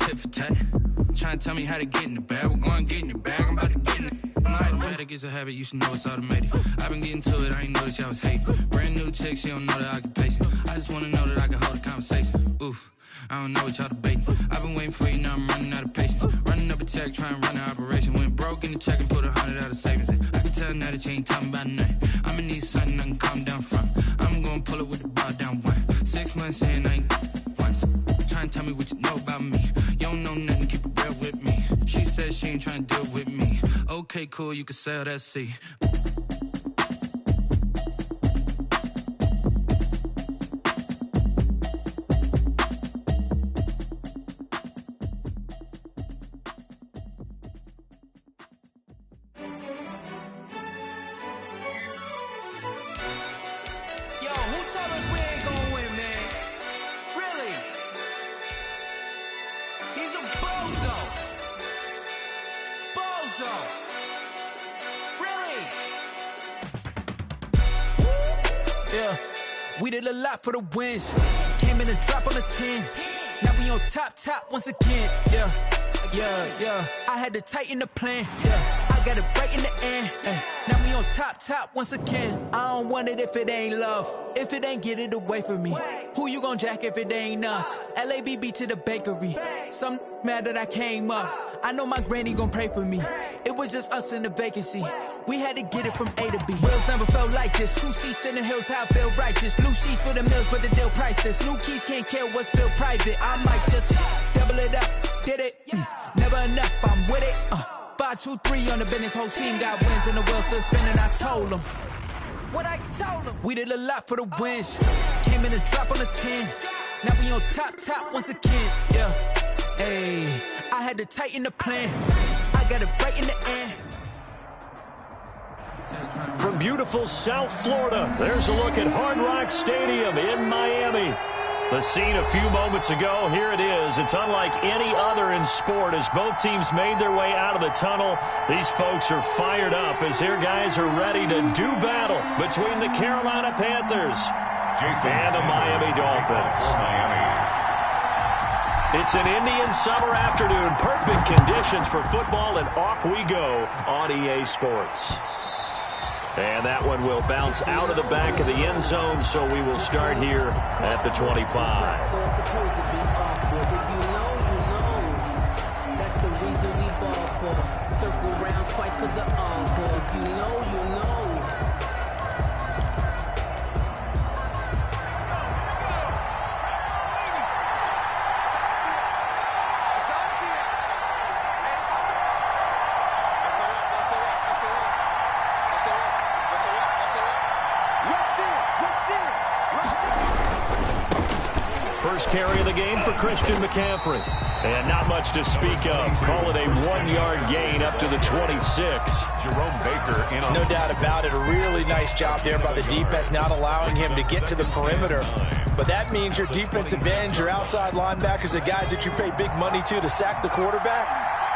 tit for tat. Trying to tell me how to get in the bag. We're going to get in the bag. I'm about to get in it. Automatic is a habit, you should know it's automated. I've been getting to it, I ain't noticed y'all was hating. Brand new chick, she don't know the occupation. I just wanna know that I can hold a conversation. Oof, I don't know what y'all debating. I've been waiting for you, now I'm running out of patience. Running up a check, trying to run an operation. Went broke in the check and put 100 out of savings in. I can tell now that you ain't talking about nothing. I'ma need something I can calm down from. I'm gonna pull it with the bar down one. 6 months in, I ain't once. Trying to tell me what you know about me. You don't know nothing, keep it real with me. She said she ain't trying to deal with me. Okay, cool, you can sell that seat. We did a lot for the wins. Came in a drop on a 10. Now we on top once again. Yeah. I had to tighten the plan. Yeah, I got it right in the end. Now we on top once again. I don't want it if it ain't love. If it ain't, get it away from me. Who you gon' jack if it ain't us? LABB to the bakery. Some mad that I came up. I know my granny gon' pray for me. It was just us in the vacancy. We had to get it from A to B. Wheels never felt like this. 2 seats in the hills, how I feel righteous. Blue sheets for the mills, but the deal priceless. New keys can't care what's still private. I might just double it up. Did it? Never enough, I'm with it. 5, 2, 3 on the business. Whole team got wins and the wheels still spinning. I told them what I told them. We did a lot for the wins. Came in a drop on a 10. Now we on top once again. Yeah. Hey, I had to tighten the plan. I got it right in the end. From beautiful South Florida, there's a look at Hard Rock Stadium in Miami. The scene a few moments ago, here it is. It's unlike any other in sport as both teams made their way out of the tunnel. These folks are fired up as their guys are ready to do battle between the Carolina Panthers and the Miami Dolphins. It's an Indian summer afternoon. Perfect conditions for football, and off we go on EA Sports. And that one will bounce out of the back of the end zone, so we will start here at the 25. That's the reason we ball for. Circle round twice for the encore. If you know, you know. First carry of the game for Christian McCaffrey. And not much to speak of. Call it a 1-yard gain up to the 26. Jerome Baker in on. No doubt about it. A really nice job there by the defense, not allowing him to get to the perimeter. But that means your defensive ends, your outside linebackers, the guys that you pay big money to sack the quarterback,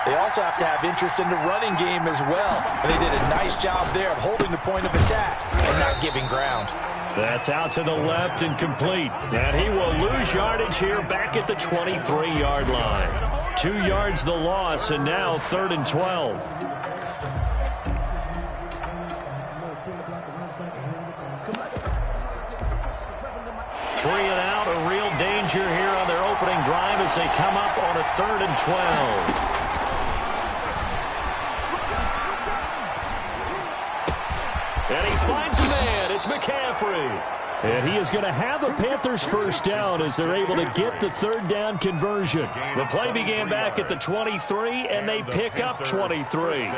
they also have to have interest in the running game as well. And they did a nice job there of holding the point of attack and not giving ground. That's out to the left and complete. And he will lose yardage here back at the 23-yard line. 2 yards the loss, and now 3rd and 12. 3 and out, a real danger here on their opening drive as they come up on a 3rd and 12. And he finds a man. It's McCaffrey. And he is going to have a Panthers first down as they're able to get the 3rd down conversion. The play began back at the 23, and they pick up 23.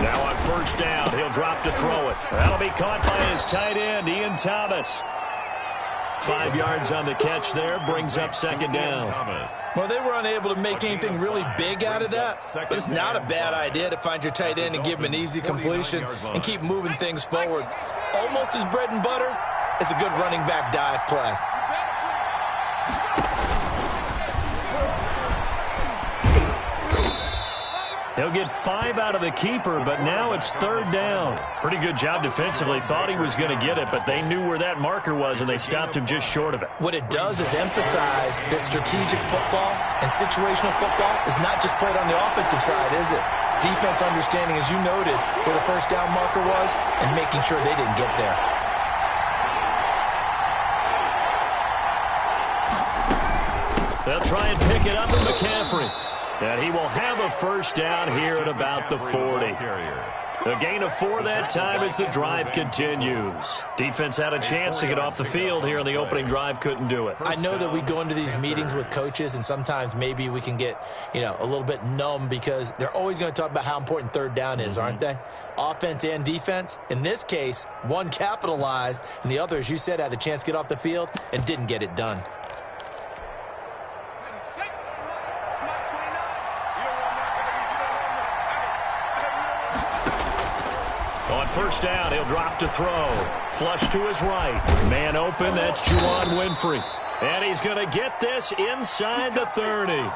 Now on first down, he'll drop to throw it. That'll be caught by his tight end, Ian Thomas. 5 yards on the catch there, brings up second down. Well, they were unable to make anything really big out of that, but it's not a bad idea to find your tight end and give him an easy completion and keep moving things forward. Almost as bread and butter as a good running back dive play. He'll get 5 out of the keeper, but now it's third down. Pretty good job defensively. Thought he was going to get it, but they knew where that marker was, and they stopped him just short of it. What it does is emphasize that strategic football and situational football is not just played on the offensive side, is it? Defense understanding, as you noted, where the first down marker was and making sure they didn't get there. They'll try and pick it up with McCaffrey. And he will have a first down here at about the 40. A gain of 4 that time as the drive continues. Defense had a chance to get off the field here in the opening drive, couldn't do it. I know that we go into these meetings with coaches, and sometimes maybe we can get, a little bit numb because they're always going to talk about how important third down is, aren't they? Offense and defense. In this case, one capitalized, and the other, as you said, had a chance to get off the field and didn't get it done. On first down, he'll drop to throw. Flush to his right. Man open, that's Juwan Winfrey. And he's going to get this inside the 30.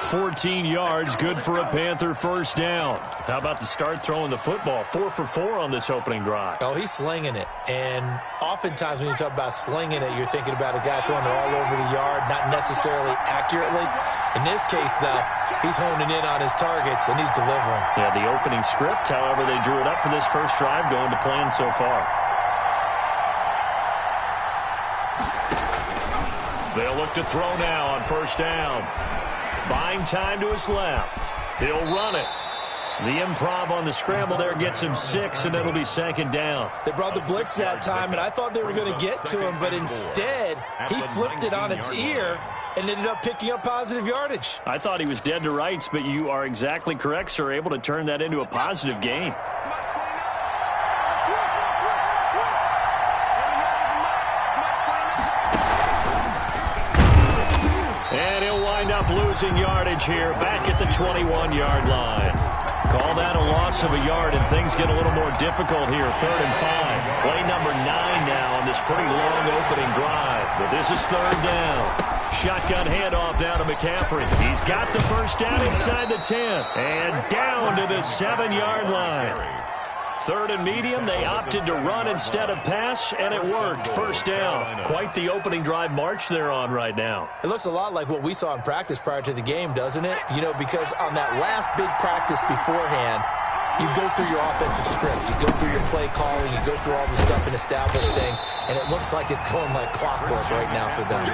14 yards, good for a Panther first down. How about the start throwing the football? 4 for 4 on this opening drive. Oh, he's slinging it. And oftentimes when you talk about slinging it, you're thinking about a guy throwing it all over the yard, not necessarily accurately. In this case, though, he's honing in on his targets, and he's delivering. Yeah, the opening script, however, they drew it up for this first drive, going to plan so far. They'll look to throw now on first down. Buying time to his left. He'll run it. The improv on the scramble there gets him 6, and it'll be second down. They brought the blitz that time, and I thought they were going to get to him, but instead, he flipped it on its ear and ended up picking up positive yardage. I thought he was dead to rights, but you are exactly correct, sir, able to turn that into a positive gain. And he'll wind up losing yardage here, back at the 21-yard line. Call that a loss of a yard, and things get a little more difficult here. 3rd and 5. Play number 9 now on this pretty long opening drive. But this is third down. Shotgun handoff down to McCaffrey. He's got the first down inside the 10. And down to the 7-yard line. 3rd and medium, they opted to run instead of pass, and it worked. First down. Quite the opening drive march they're on right now. It looks a lot like what we saw in practice prior to the game, doesn't it? Because on that last big practice beforehand, you go through your offensive script. You go through your play calling. You go through all the stuff and establish things, and it looks like it's going like clockwork right now for them.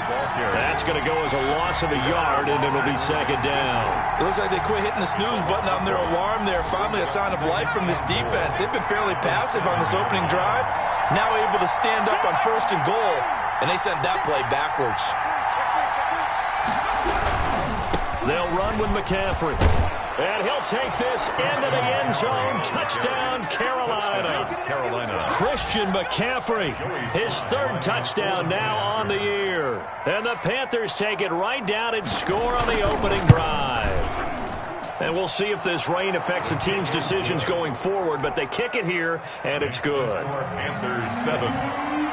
That's going to go as a loss of a yard, and it'll be second down. It looks like they quit hitting the snooze button on their alarm there. Finally a sign of life from this defense. They've been fairly passive on this opening drive. Now able to stand up on 1st and goal, and they sent that play backwards. They'll run with McCaffrey. And he'll take this into the end zone. Touchdown, Carolina. Christian McCaffrey, his 3rd touchdown now on the year. And the Panthers take it right down and score on the opening drive. And we'll see if this rain affects the team's decisions going forward, but they kick it here, and it's good. Panthers 7,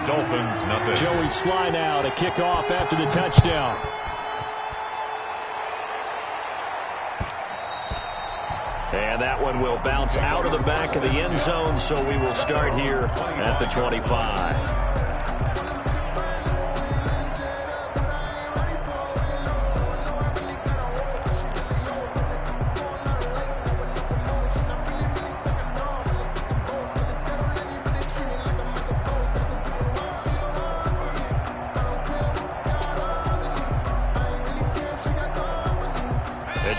Dolphins nothing. Joey Sly now to kick off after the touchdown. And that one will bounce out of the back of the end zone, so we will start here at the 25.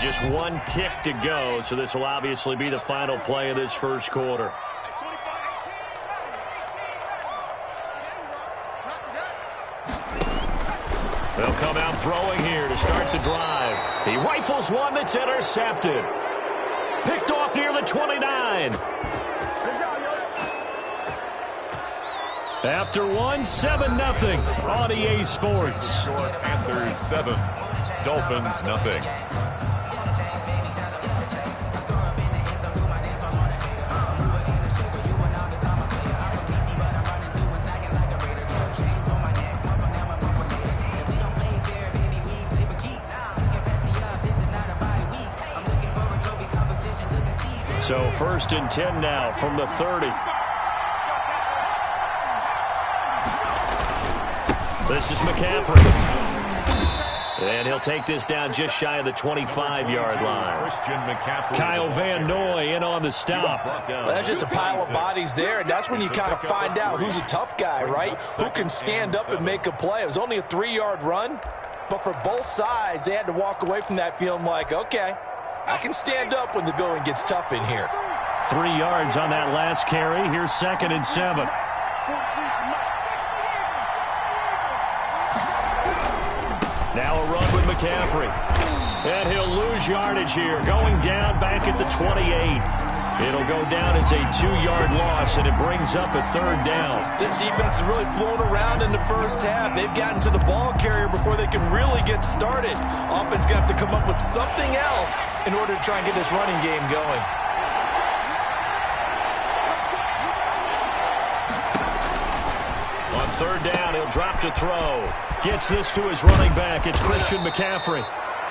Just one tick to go, so this will obviously be the final play of this first quarter. They'll come out throwing here to start the drive. He rifles one that's intercepted. Picked off near the 29. After one, 7-0 on EA Sports. Panthers 7, Dolphins nothing. So 1st and 10 now from the 30. This is McCaffrey. And he'll take this down just shy of the 25-yard line. Kyle Van Noy in on the stop. Well, that's just a pile of bodies there, and that's when you kind of find out who's a tough guy, right? Who can stand up and make a play. It was only a 3-yard run, but for both sides, they had to walk away from that feeling like, okay, I can stand up when the going gets tough in here. 3 yards on that last carry. Here's 2nd and 7. Now a run with McCaffrey. And he'll lose yardage here. Going down back at the 28. It'll go down as a 2-yard loss, and it brings up a 3rd down. This defense has really flown around in the first half. They've gotten to the ball carrier before they can really get started. Offense going to have to come up with something else in order to try and get this running game going. On 3rd down, he'll drop to throw. Gets this to his running back. It's Christian McCaffrey.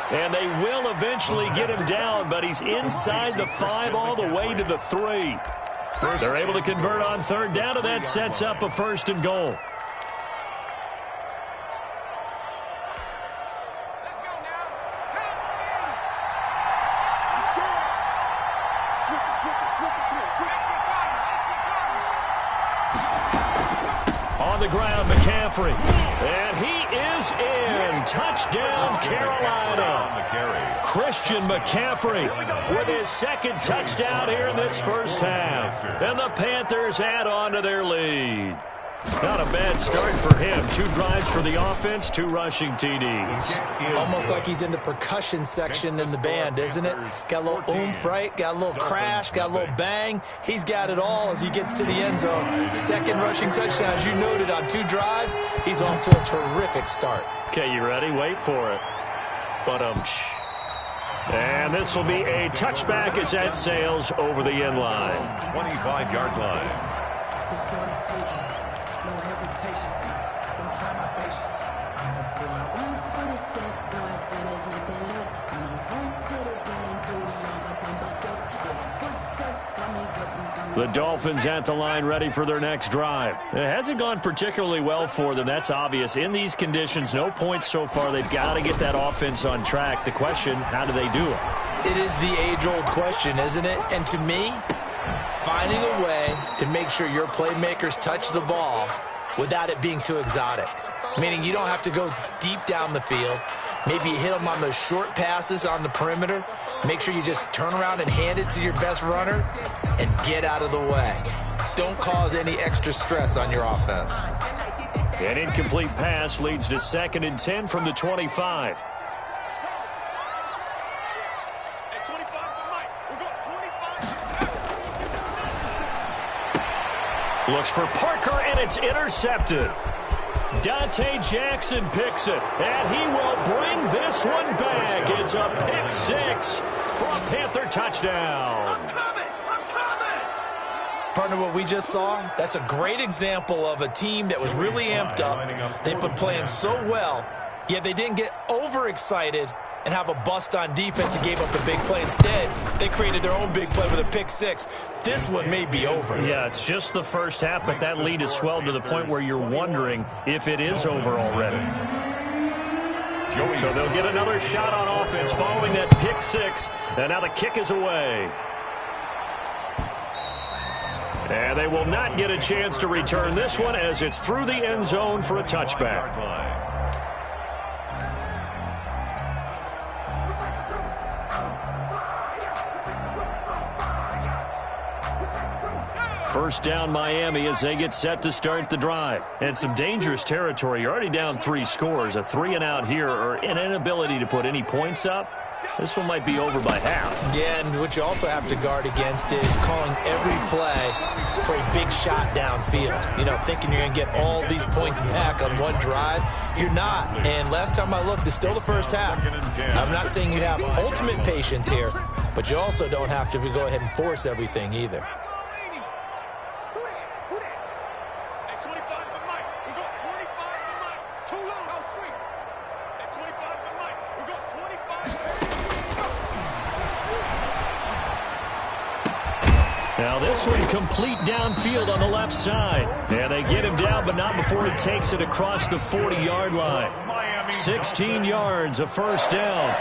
And they will eventually get him down, but he's inside the 5 all the way to the 3. They're able to convert on 3rd down, and that sets up a 1st and goal. On the ground, McCaffrey. And he is in. Touchdown, Carolina. Christian McCaffrey with his 2nd touchdown here in this first half. And the Panthers add on to their lead. Not a bad start for him. 2 drives for the offense, 2 rushing TDs. Almost like he's in the percussion section in the band, isn't it? Got a little oomph, right? Got a little crash, got a little bang. He's got it all as he gets to the end zone. 2nd rushing touchdown, as you noted, on 2 drives. He's off to a terrific start. Okay, you ready? Wait for it. And this will be a touchback as that sails over the end line. 25-yard line. No hesitation, don't try my patience. I'm a boy, one for the set, boy, till there's nothing left. I'm gonna run to the bed until we all got them buckets. But our footsteps coming, cause we come. The Dolphins at the line ready for their next drive. It hasn't gone particularly well for them, that's obvious. In these conditions, no points so far. They've got to get that offense on track. The question, how do they do it? It is the age-old question, isn't it? And to me, finding a way to make sure your playmakers touch the ball without it being too exotic. Meaning you don't have to go deep down the field. Maybe you hit them on those short passes on the perimeter. Make sure you just turn around and hand it to your best runner and get out of the way. Don't cause any extra stress on your offense. An incomplete pass leads to 2nd and 10 from the 25. Looks for Parker, and it's intercepted. Dante Jackson picks it, and he will bring this one back. It's a pick 6 for a Panther touchdown. I'm coming! Partner, what we just saw, that's a great example of a team that was really amped up. They've been playing so well, yet they didn't get overexcited and have a bust on defense and gave up the big play. Instead, they created their own big play with a pick 6. This one may be over. Yeah, it's just the first half, but that lead has swelled to the point where you're wondering if it is over already. So they'll get another shot on offense following that pick 6, and now the kick is away. And they will not get a chance to return this one as it's through the end zone for a touchback. First down Miami as they get set to start the drive. And some dangerous territory. You're already down 3 scores. A 3-and-out here or an inability to put any points up This one might be over by half. Yeah, and what you also have to guard against is calling every play for a big shot downfield. You know, thinking you're going to get all these points back on one drive. You're not. And last time I looked, it's still the first half. I'm not saying you have ultimate patience here, but you also don't have to go ahead and force everything either. Now this one complete downfield on the left side. And they get him down, but not before he takes it across the 40-yard line. 16 yards, a first down.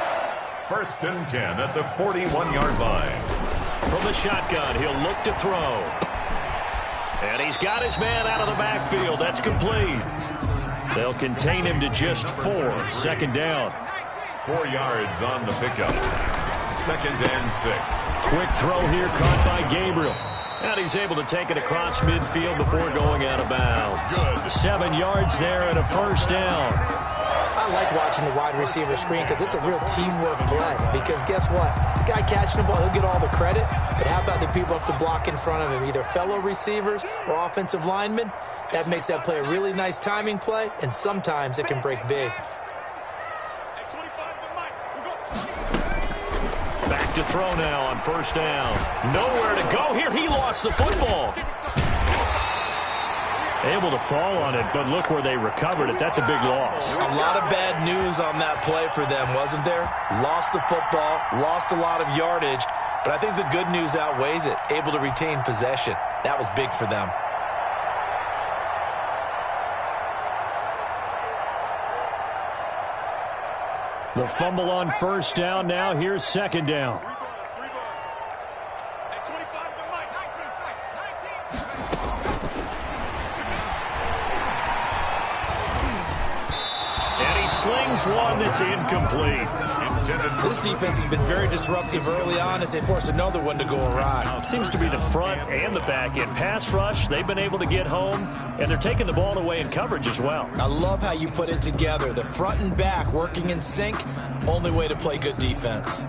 1st and 10 at the 41-yard line. From the shotgun, he'll look to throw. And he's got his man out of the backfield. That's complete. They'll contain him to just 4. 2nd down. 4 yards on the pickup. 2nd and 6. Quick throw here caught by Gabriel. And he's able to take it across midfield before going out of bounds. Good. 7 yards there and a first down. I like watching the wide receiver screen because it's a real teamwork play. Because guess what? The guy catching the ball, he'll get all the credit. But how about the people up to block in front of him, either fellow receivers or offensive linemen? That makes that play a really nice timing play, and sometimes it can break big. Back to throw now on first down. Nowhere to go here. He lost the football. Able to fall on it, but look where they recovered it. That's a big loss. A lot of bad news on that play for them, wasn't there? Lost the football, lost a lot of yardage, but I think the good news outweighs it. Able to retain possession. That was big for them. The fumble on first down. Now here's 2nd down. And he slings one that's incomplete. This defense has been very disruptive early on as they force another one to go awry. It seems to be the front and the back end. Pass rush, they've been able to get home, and they're taking the ball away in coverage as well. I love how you put it together. The front and back working in sync, only way to play good defense.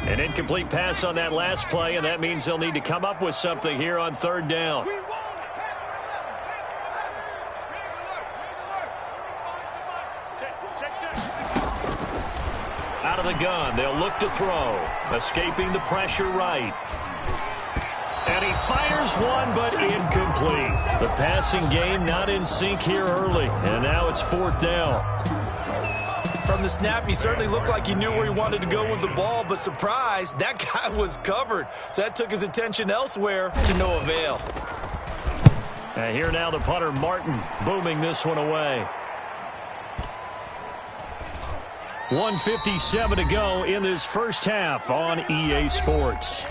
An incomplete pass on that last play, and that means they'll need to come up with something here on 3rd down. Out of the gun, they'll look to throw. Escaping the pressure right. And he fires one, but incomplete. The passing game not in sync here early, and now it's 4th down. From the snap, he certainly looked like he knew where he wanted to go with the ball, but surprise, that guy was covered. So that took his attention elsewhere to no avail. And here now the punter, Martin, booming this one away. 1:57 to go in this first half on EA Sports.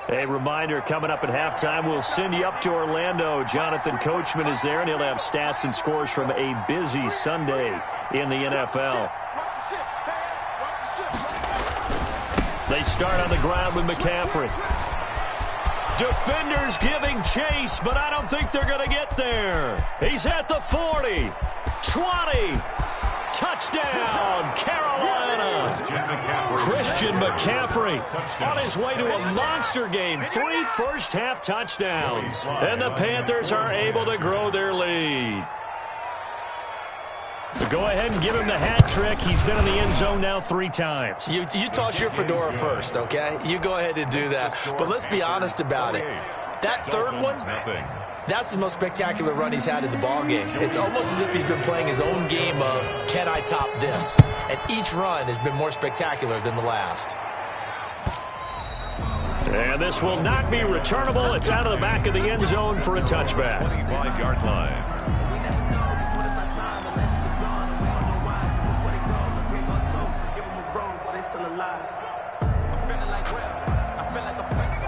A reminder, coming up at halftime, we'll send you up to Orlando. Jonathan Coachman is there, and he'll have stats and scores from a busy Sunday in the NFL. They start on the ground with McCaffrey. Defenders giving chase, but I don't think they're going to get there. He's at the 40, 20, touchdown, Carolina. Christian McCaffrey on his way to a monster game. 3 first-half touchdowns. And the Panthers are able to grow their lead. So go ahead and give him the hat trick. He's been in the end zone now 3 times. You toss your fedora first, okay? You go ahead and do that. But let's be honest about it. That third one, that's the most spectacular run he's had in the ballgame. It's almost as if he's been playing his own game of, can I top this? And each run has been more spectacular than the last. And this will not be returnable. It's out of the back of the end zone for a touchback. 25-yard line.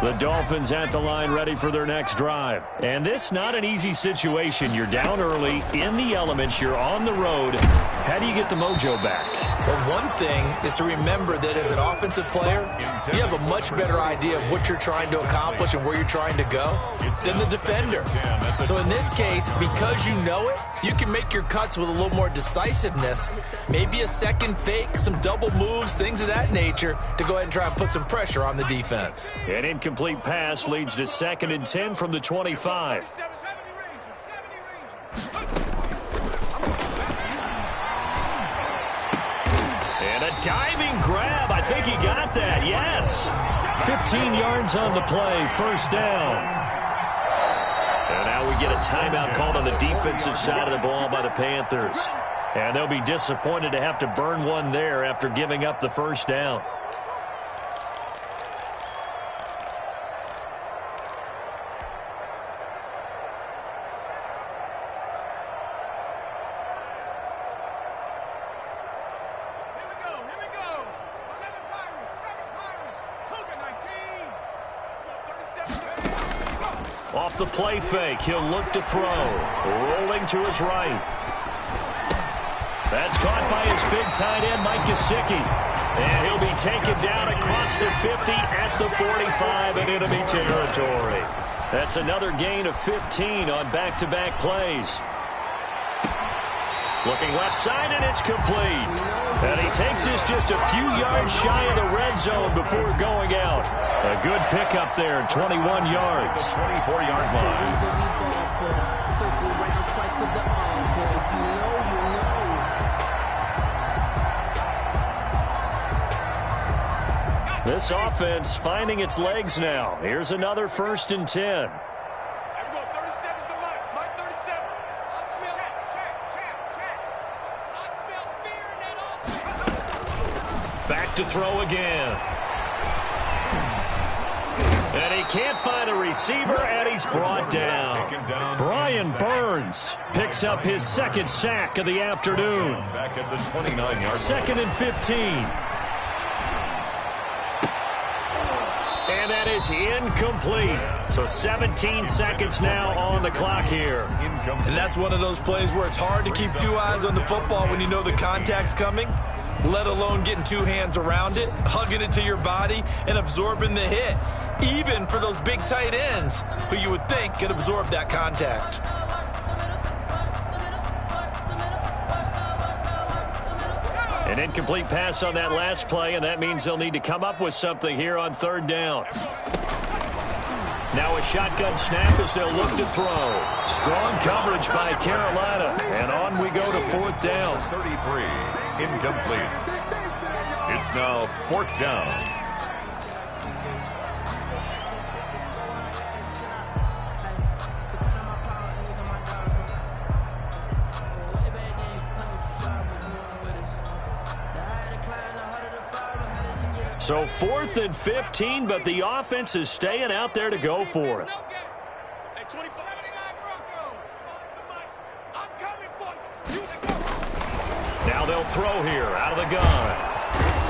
The Dolphins at the line ready for their next drive. And this not an easy situation. You're down early, in the elements, you're on the road. How do you get the mojo back? Well, one thing is to remember that as an offensive player, you have a much better idea of what you're trying to accomplish and where you're trying to go than the defender. So in this case, because you know it, you can make your cuts with a little more decisiveness, maybe a second fake, some double moves, things of that nature, to go ahead and try and put some pressure on the defense. An incomplete pass leads to 2nd and 10 from the 25. And a diving grab. I think he got that. Yes. 15 yards on the play. 1st down. And now we get a timeout called on the defensive side of the ball by the Panthers. And they'll be disappointed to have to burn one there after giving up the 1st down. Off the play fake, he'll look to throw. Rolling to his right. That's caught by his big tight end, Mike Gesicki. And he'll be taken down across the 50 at the 45 in enemy territory. That's another gain of 15 on back-to-back plays. Looking left side, and it's complete. And he takes this just a few yards shy of the red zone before going out. A good pickup there, 21 yards. 24-yard line. This offense finding its legs now. Here's another 1st and 10. Back to throw again. And he can't find a receiver, and he's brought down. Brian Burns picks up his 2nd sack of the afternoon. Back at the 29-yard 2nd and 15. And that is incomplete. So 17 seconds now on the clock here. And that's one of those plays where it's hard to keep 2 eyes on the football when you know the contact's coming, let alone getting 2 hands around it, hugging it to your body, and absorbing the hit, even for those big tight ends who you would think could absorb that contact. An incomplete pass on that last play, and that means they'll need to come up with something here on 3rd down. Now a shotgun snap as they'll look to throw. Strong coverage by Carolina, and on we go to 4th down. 33, incomplete. It's now 4th down. So 4th and 15, but the offense is staying out there to go for it. Now they'll throw here out of the gun.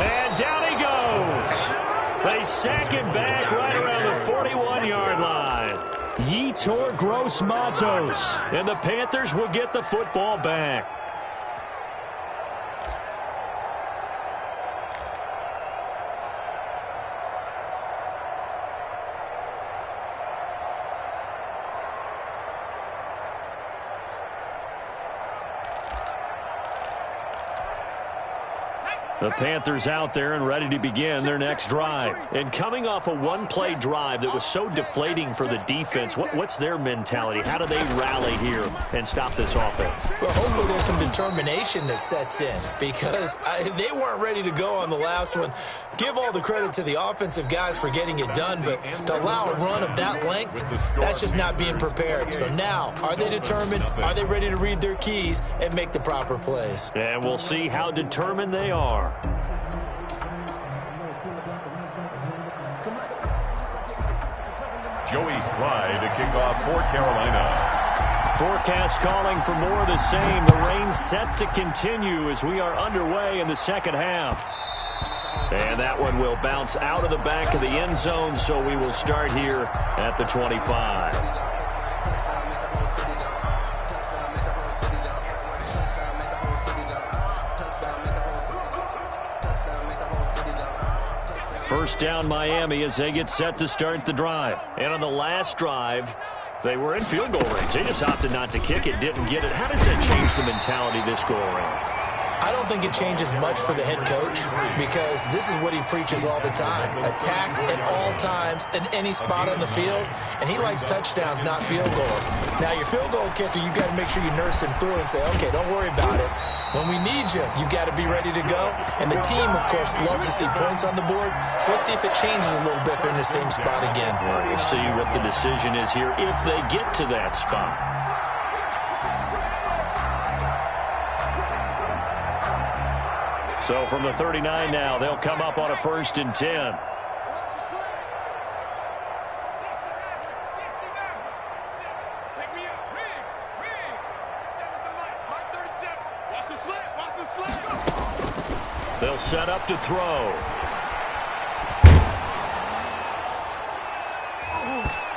And down he goes. They sack him back right around the 41-yard line. Yetur Gross-Matos. And the Panthers will get the football back. The Panthers out there and ready to begin their next drive. And coming off a one-play drive that was so deflating for the defense, what's their mentality? How do they rally here and stop this offense? Well, hopefully there's some determination that sets in because they weren't ready to go on the last one. Give all the credit to the offensive guys for getting it done, but to allow a run of that length, that's just not being prepared. So now, are they determined? Are they ready to read their keys and make the proper plays? And we'll see how determined they are. Joey Slye to kick off for Carolina. Forecast calling for more of the same. The rain set to continue as we are underway in the second half. And that one will bounce out of the back of the end zone, so we will start here at the 25. First down Miami as they get set to start the drive. And on the last drive, they were in field goal range. They just opted not to kick it, didn't get it. How does that change the mentality this go around? I don't think it changes much for the head coach because this is what he preaches all the time. Attack at all times in any spot on the field, and he likes touchdowns, not field goals. Now, your field goal kicker, you got to make sure you nurse him through and say, okay, don't worry about it. When we need you, you got to be ready to go. And the team, of course, loves to see points on the board. So let's see if it changes a little bit if they're in the same spot again. We'll see what the decision is here if they get to that spot. So from the 39 now, they'll come up on a 1st and 10. They'll set up to throw.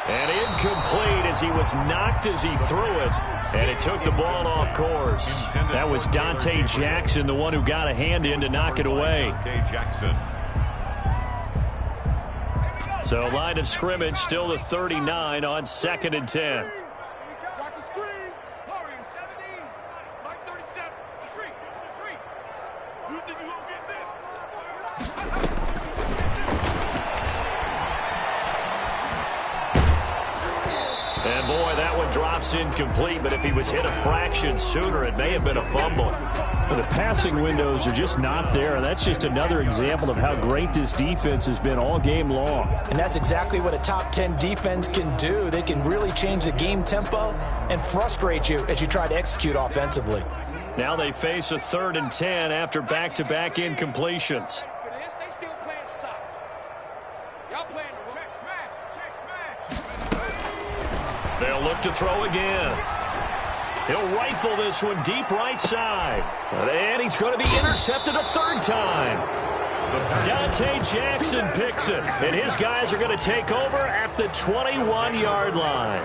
And incomplete as he was knocked as he threw it. And it took the ball off course. That was Dante Jackson, the one who got a hand in to knock it away. So line of scrimmage, still the 39 on 2nd and 10. And boy, that one drops incomplete, but if he was hit a fraction sooner, it may have been a fumble. Well, the passing windows are just not there, and that's just another example of how great this defense has been all game long. And that's exactly what a top 10 defense can do. They can really change the game tempo and frustrate you as you try to execute offensively. Now they face a 3rd and 10 after back-to-back incompletions. They'll look to throw again. He'll rifle this one deep right side. And he's going to be intercepted a 3rd time. Dante Jackson picks it. And his guys are going to take over at the 21-yard line.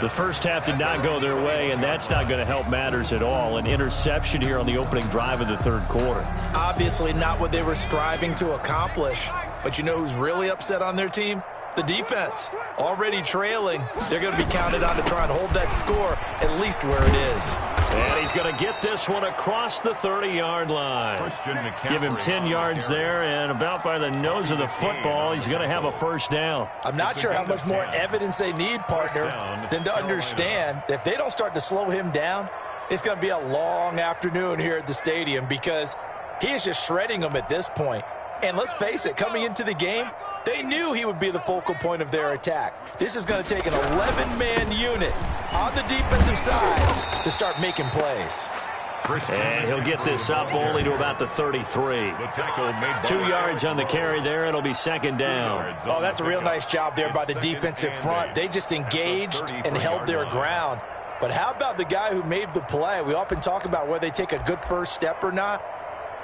The first half did not go their way, and that's not going to help matters at all. An interception here on the opening drive of the 3rd quarter. Obviously not what they were striving to accomplish. But you know who's really upset on their team? The defense. Already trailing. They're going to be counted on to try and hold that score at least where it is. And he's going to get this one across the 30-yard line. Give him 10 yards there, and about by the nose of the football, he's going to have a 1st down. I'm not sure how much more evidence they need, partner, than to understand that if they don't start to slow him down, it's going to be a long afternoon here at the stadium because he is just shredding them at this point. And let's face it, coming into the game, they knew he would be the focal point of their attack. This is going to take an 11-man unit on the defensive side to start making plays. And he'll get this up only to about the 33. 2 yards on the carry there. It'll be 2nd down. Oh, that's a real nice job there by the defensive front. They just engaged and held their ground. But how about the guy who made the play? We often talk about whether they take a good first step or not.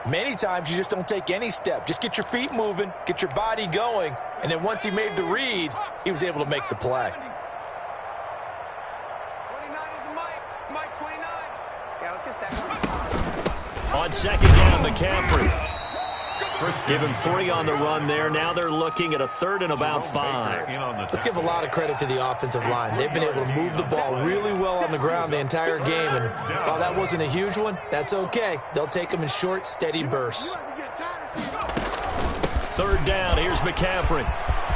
Many times you just don't take any step. Just get your feet moving, get your body going, and then once he made the read, he was able to make the play. 29 is the Mike 29. Yeah, let's get second. On 2nd down, McCaffrey. Give him 3 on the run there. Now they're looking at a 3rd and about 5. Let's give a lot of credit to the offensive line. They've been able to move the ball really well on the ground the entire game. And while that wasn't a huge one, that's okay. They'll take them in short, steady bursts. 3rd down. Here's McCaffrey.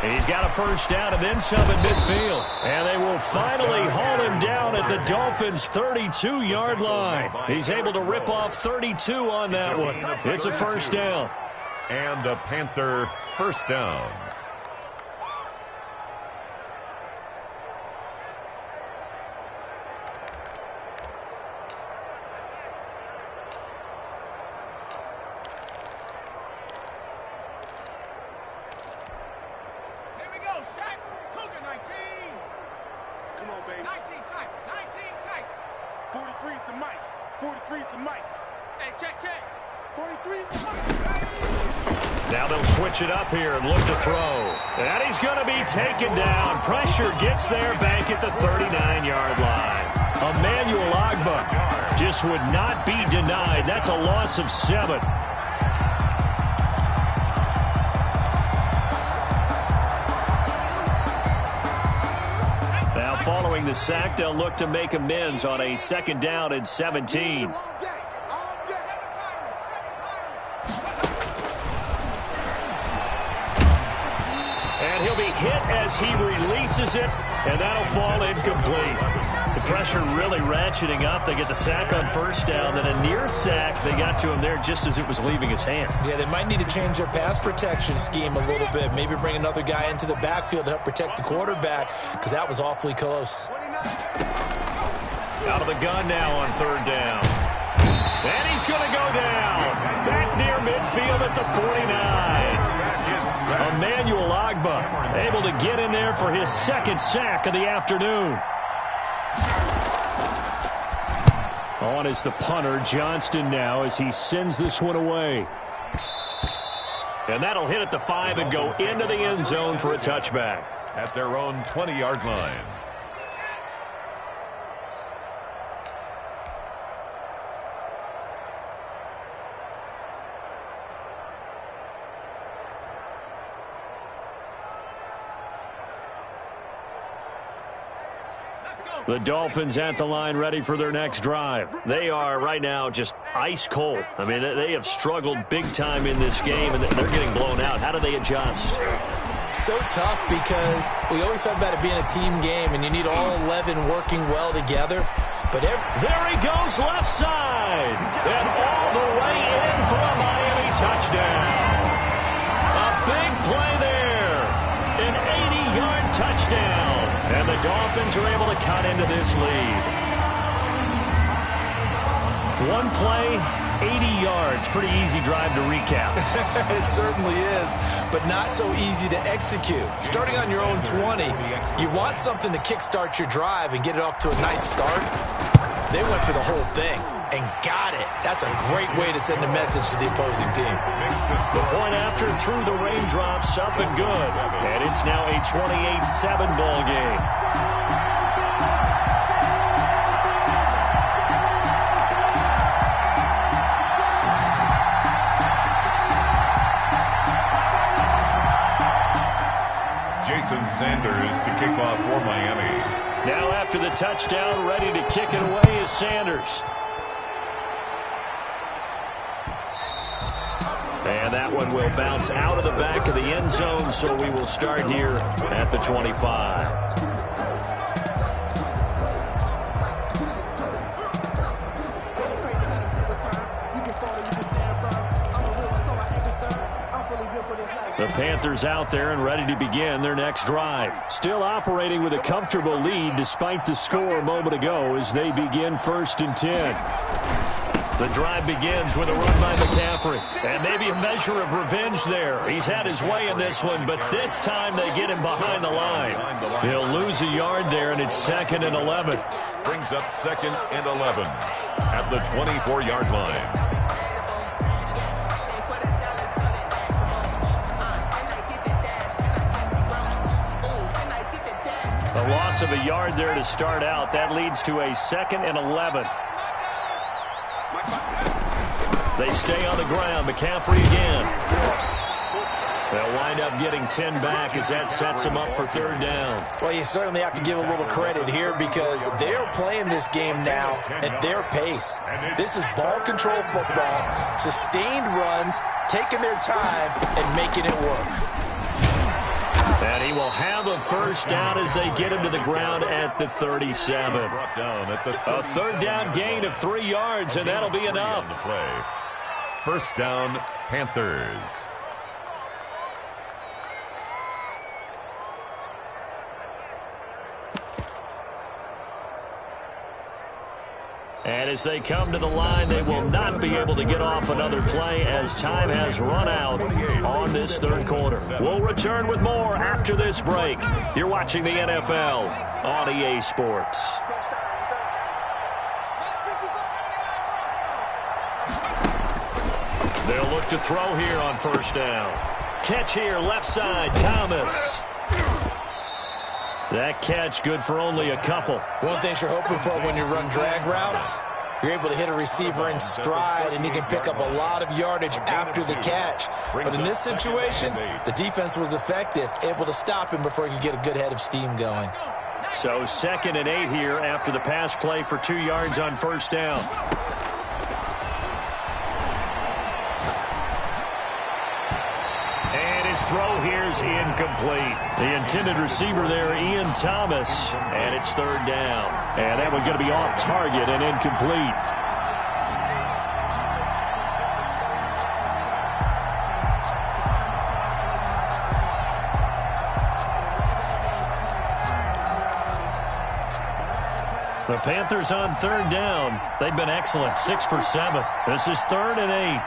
And he's got a 1st down and then some at midfield. And they will finally haul him down at the Dolphins' 32-yard line. He's able to rip off 32 on that one. It's a 1st down. And a Panther 1st down. Here we go, Shaq. Cougar 19. Come on, baby. 19 tight. 19 tight. 43 is the mic. 43 is the mic. Hey, check. 43 is the mic. Now they'll switch it up here and look to throw. And he's going to be taken down. Pressure gets there back at the 39-yard line. Emmanuel Agba just would not be denied. That's a loss of 7. Now following the sack, they'll look to make amends on a 2nd down and 17. And he'll be hit as he releases it, and that'll fall incomplete. The pressure really ratcheting up. They get the sack on 1st down, then a near sack. They got to him there just as it was leaving his hand. Yeah, they might need to change their pass protection scheme a little bit. Maybe bring another guy into the backfield to help protect the quarterback, because that was awfully close. Out of the gun now on 3rd down. And he's going to go down. Back near midfield at the 49. Emmanuel Agba able to get in there for his 2nd sack of the afternoon. On is the punter, Johnston, now as he sends this one away. And that'll hit at the 5 and go into the end zone for a touchback. At their own 20-yard line. The Dolphins at the line ready for their next drive. They are right now just ice cold. I mean, they have struggled big time in this game, and they're getting blown out. How do they adjust? So tough because we always talk about it being a team game, and you need all 11 working well together. But there he goes left side, and all the way in for a Miami touchdown. A big play there, an 80-yard touchdown. And the Dolphins are able to cut into this lead. One play, 80 yards. Pretty easy drive to recap. It certainly is, but not so easy to execute. Starting on your own 20, you want something to kickstart your drive and get it off to a nice start. They went for the whole thing and got it. That's a great way to send a message to the opposing team. The point after through the raindrops, up and good. And it's now a 28-7 ball game. Jason Sanders to kick off for Miami. Now after the touchdown, ready to kick it away is Sanders. And that one will bounce out of the back of the end zone, so we will start here at the 25. The Panthers out there and ready to begin their next drive. Still operating with a comfortable lead despite the score a moment ago as they begin 1st and 10. The drive begins with a run by McCaffrey. And maybe a measure of revenge there. He's had his way in this one, but this time they get him behind the line. He'll lose a yard there, and it's 2nd and 11. Brings up 2nd and 11 at the 24-yard line. A loss of a yard there to start out. That leads to a 2nd and 11. They stay on the ground. McCaffrey again. They'll wind up getting 10 back as that sets them up for 3rd down. Well, you certainly have to give a little credit here because they're playing this game now at their pace. This is ball control football, sustained runs, taking their time, and making it work. And he will have a 1st down as they get him to the ground at the 37. A 3rd down gain of 3 yards, and that'll be enough. 1st down, Panthers. And as they come to the line, they will not be able to get off another play as time has run out on this 3rd quarter. We'll return with more after this break. You're watching the NFL on EA Sports. They'll look to throw here on first down. Catch here, left side, Thomas. That catch good for only a couple. One thing you're hoping for when you run drag routes, you're able to hit a receiver in stride, and he can pick up a lot of yardage after the catch. But in this situation, the defense was effective, able to stop him before he could get a good head of steam going. So 2nd and 8 here after the pass play for 2 yards on first down. And his throw here is incomplete. The intended receiver there, Ian Thomas, and it's 3rd down. And that one's going to be off target and incomplete. The Panthers on 3rd down. They've been excellent, 6 for 7. This is 3rd and 8.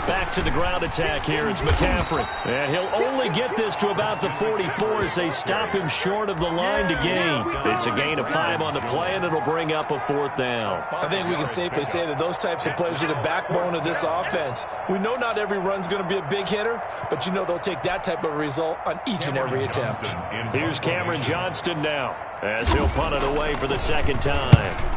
Back to the ground attack here. It's McCaffrey. And he'll only get this to about the 44 as they stop him short of the line to gain. It's a gain of 5 on the play, and it'll bring up a 4th down. I think we can safely say that those types of plays are the backbone of this offense. We know not every run's going to be a big hitter, but you know they'll take that type of result on each and every attempt. Here's Cameron Johnston now as he'll punt it away for the 2nd time.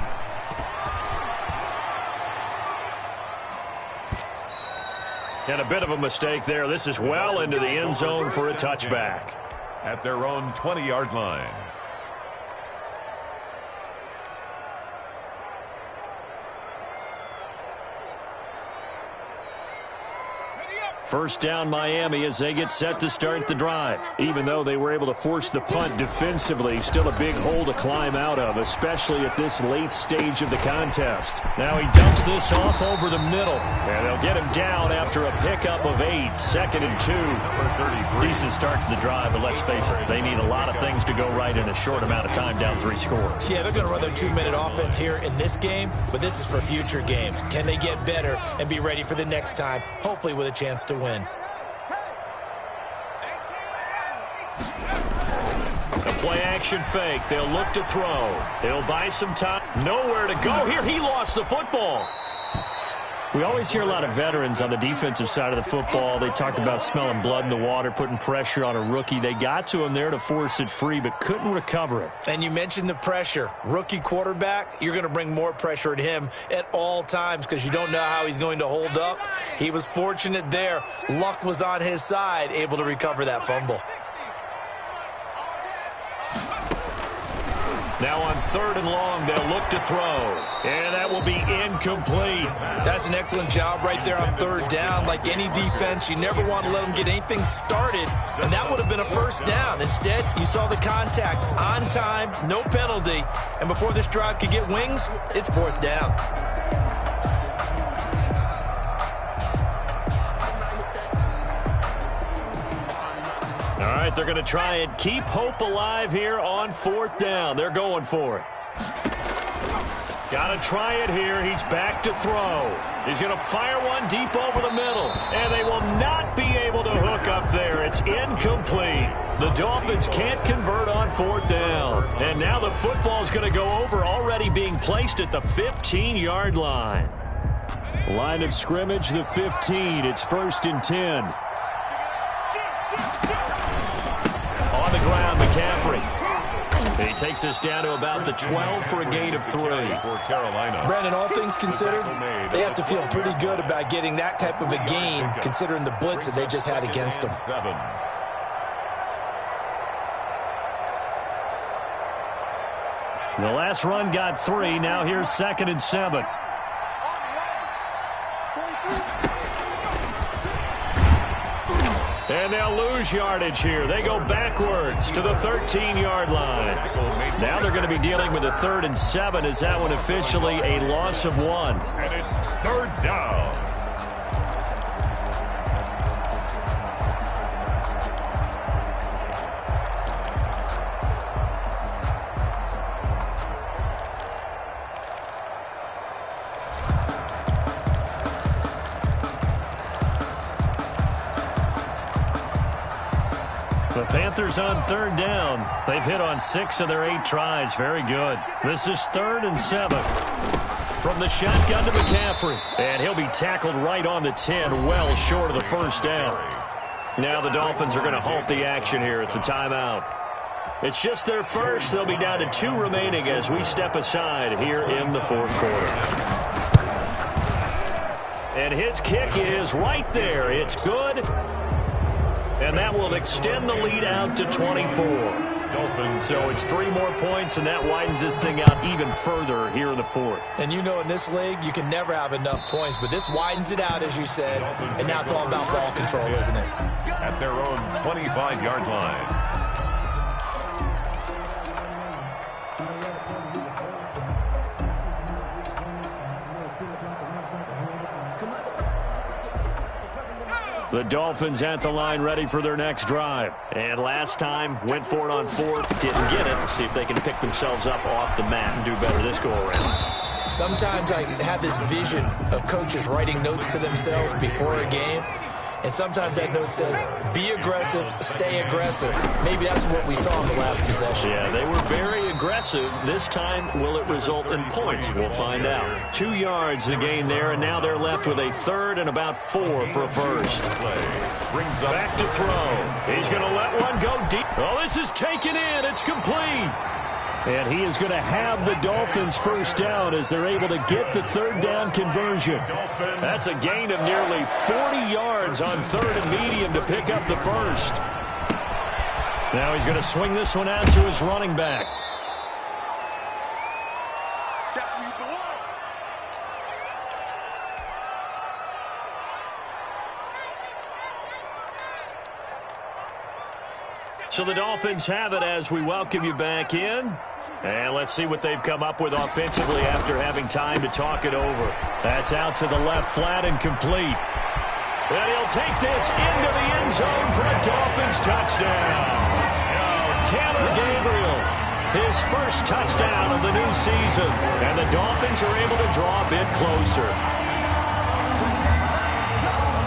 And a bit of a mistake there. This is well into the end zone for a touchback. At their own 20-yard line. First down Miami as they get set to start the drive. Even though they were able to force the punt defensively, still a big hole to climb out of, especially at this late stage of the contest. Now he dumps this off over the middle, and they'll get him down after a pickup of 8, 2nd and 2. Decent start to the drive, but let's face it, they need a lot of things to go right in a short amount of time, down 3 scores. Yeah, they're going to run their 2-minute offense here in this game, but this is for future games. Can they get better and be ready for the next time, hopefully with a chance to win? A play-action fake. They'll look to throw. They'll buy some time. Nowhere to go here. He lost the football. We always hear a lot of veterans on the defensive side of the football. They talk about smelling blood in the water, putting pressure on a rookie. They got to him there to force it free, but couldn't recover it. And you mentioned the pressure. Rookie quarterback, you're going to bring more pressure at him at all times because you don't know how he's going to hold up. He was fortunate there. Luck was on his side, able to recover that fumble. Now on 3rd and long, they'll look to throw. And that will be incomplete. That's an excellent job right there on 3rd down. Like any defense, you never want to let them get anything started, and that would have been a 1st down. Instead, you saw the contact on time, no penalty, and before this drive could get wings, it's 4th down. All right, they're going to try and keep hope alive here on 4th down. They're going for it. Got to try it here. He's back to throw. He's going to fire one deep over the middle, and they will not be able to hook up there. It's incomplete. The Dolphins can't convert on 4th down. And now the football's going to go over, already being placed at the 15-yard line. Line of scrimmage, the 15. It's 1st and 10. On the ground, McCaffrey. He takes us down to about the 12 for a gain of 3. For Carolina. Brandon, all things considered, they have to feel pretty good about getting that type of a gain, considering the blitz that they just had against them. 7. The last run got 3. Now here's 2nd and 7. And they'll lose yardage here. They go backwards to the 13-yard line. Now they're going to be dealing with a 3rd and 7. Is that one officially a loss of 1? And it's 3rd down. The Panthers on 3rd down. They've hit on 6 of their 8 tries. Very good. This is 3rd and 7. From the shotgun to McCaffrey. And he'll be tackled right on the 10, well short of the first down. Now the Dolphins are going to halt the action here. It's a timeout. It's just their first. They'll be down to 2 remaining as we step aside here in the fourth quarter. And his kick is right there. It's good. And that will extend the lead out to 24. So it's 3 more points, and that widens this thing out even further here in the fourth. And you know in this league, you can never have enough points, but this widens it out, as you said, and now it's all about ball control, isn't it? At their own 25-yard line. The Dolphins at the line ready for their next drive. And last time, went for it on 4th, didn't get it. See if they can pick themselves up off the mat and do better this go-around. Sometimes I have this vision of coaches writing notes to themselves before a game. And sometimes that note says, be aggressive, stay aggressive. Maybe that's what we saw in the last possession. Yeah, they were very aggressive. This time, will it result in points? We'll find out. 2 yards to gain there, and now they're left with a 3rd and about 4 for a first. Back to throw. He's going to let one go deep. Oh, this is taken in. It's complete. And he is going to have the Dolphins first down as they're able to get the 3rd down conversion. That's a gain of nearly 40 yards on 3rd and medium to pick up the first. Now he's going to swing this one out to his running back. So the Dolphins have it as we welcome you back in. And let's see what they've come up with offensively after having time to talk it over. That's out to the left, flat and complete. And he'll take this into the end zone for a Dolphins touchdown. Tanner Gabriel, his first touchdown of the new season. And the Dolphins are able to draw a bit closer.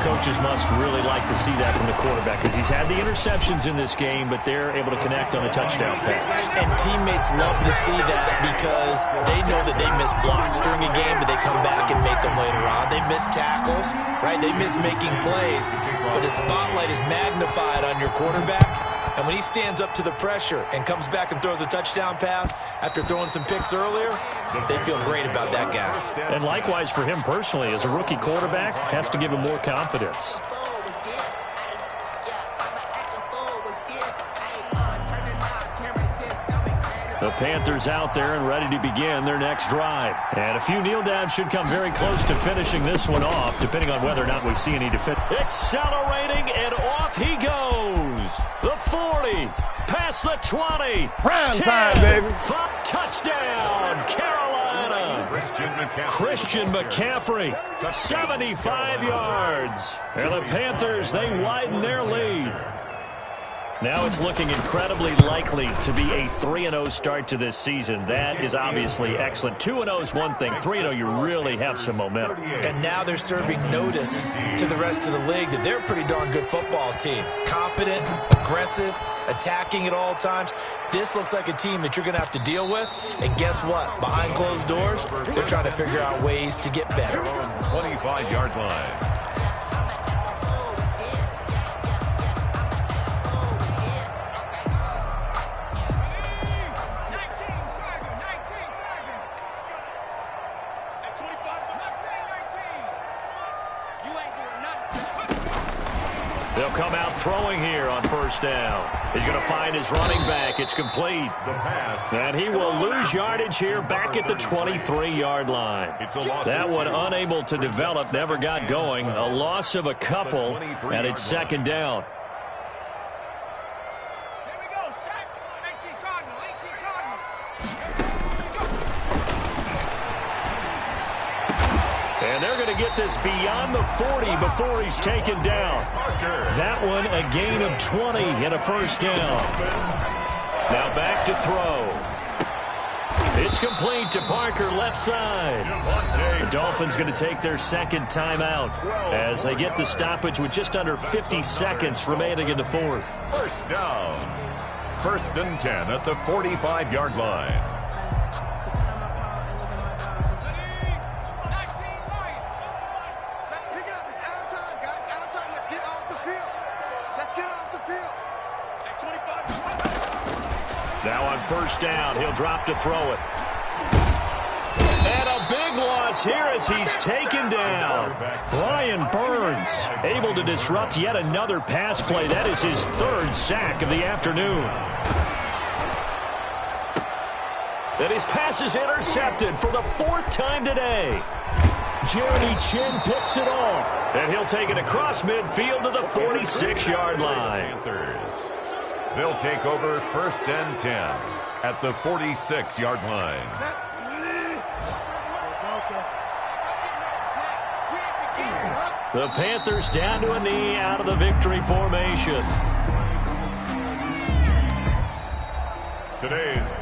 Coaches must really like to see that from the quarterback because he's had the interceptions in this game, but they're able to connect on the touchdown pass. And teammates love to see that because they know that they miss blocks during a game, but they come back and make them later on. They miss tackles, right? They miss making plays, but the spotlight is magnified on your quarterback. And when he stands up to the pressure and comes back and throws a touchdown pass after throwing some picks earlier, they feel great about that guy. And likewise for him personally, as a rookie quarterback, has to give him more confidence. The Panthers out there and ready to begin their next drive. And a few kneel downs should come very close to finishing this one off, depending on whether or not we see any defense. Accelerating, and off he goes. The 40, past the 20. Prime 10, time, baby. Touchdown, Carolina. Christian McCaffrey, 75 yards. And the Panthers, they widen their lead. Now it's looking incredibly likely to be a 3-0 start to this season. That is obviously excellent. 2-0 is one thing. 3-0, you really have some momentum. And now they're serving notice to the rest of the league that they're a pretty darn good football team. Confident, aggressive, attacking at all times. This looks like a team that you're going to have to deal with. And guess what? Behind closed doors, they're trying to figure out ways to get better. 25-yard line. They'll come out throwing here on first down. He's going to find his running back. It's complete. And he will lose yardage here back at the 23-yard line. That one unable to develop, never got going. A loss of a couple, and it's second down. And they're going to get this beyond the 40 before he's taken down. That one a gain of 20 and a first down. Now back to throw. It's complete to Parker, left side. The Dolphins going to take their second timeout as they get the stoppage with just under 50 seconds remaining in the fourth. First down. 1st and 10 at the 45-yard line. Now on first down, he'll drop to throw it. And a big loss here as he's taken down. Brian Burns able to disrupt yet another pass play. That is his third sack of the afternoon. And his pass is intercepted for the fourth time today. Jeremy Chin picks it off. And he'll take it across midfield to the 46-yard line. They'll take over first and 10 at the 46-yard line. The Panthers down to a knee out of the victory formation.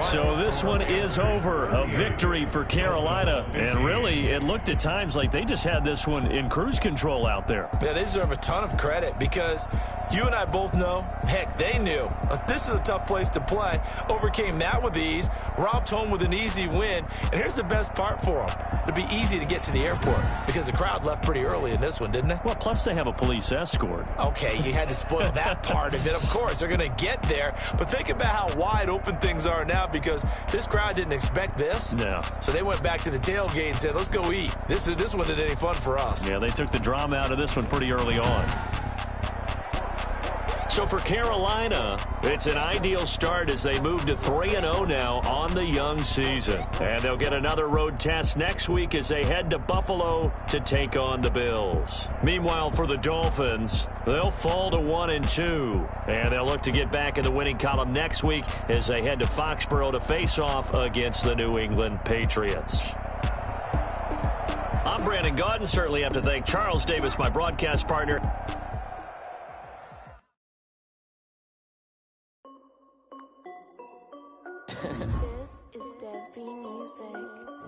So this one is over. A victory for Carolina. And really, it looked at times like they just had this one in cruise control out there. Yeah, they deserve a ton of credit because you and I both know, heck, they knew. This is a tough place to play. Overcame that with ease. Romped home with an easy win. And here's the best part for them. It'd be easy to get to the airport because the crowd left pretty early in this one, didn't they? Well, plus they have a police escort. Okay, you had to spoil that part of it. Of course, they're going to get there. But think about how wide open things are now because this crowd didn't expect this. No. So they went back to the tailgate and said, let's go eat. This one isn't any fun for us. Yeah, they took the drama out of this one pretty early on. So for Carolina, it's an ideal start as they move to 3-0 now on the young season. And they'll get another road test next week as they head to Buffalo to take on the Bills. Meanwhile, for the Dolphins, they'll fall to 1-2. And they'll look to get back in the winning column next week as they head to Foxborough to face off against the New England Patriots. I'm Brandon Gaudin. Certainly have to thank Charles Davis, my broadcast partner. This is Dev B Music.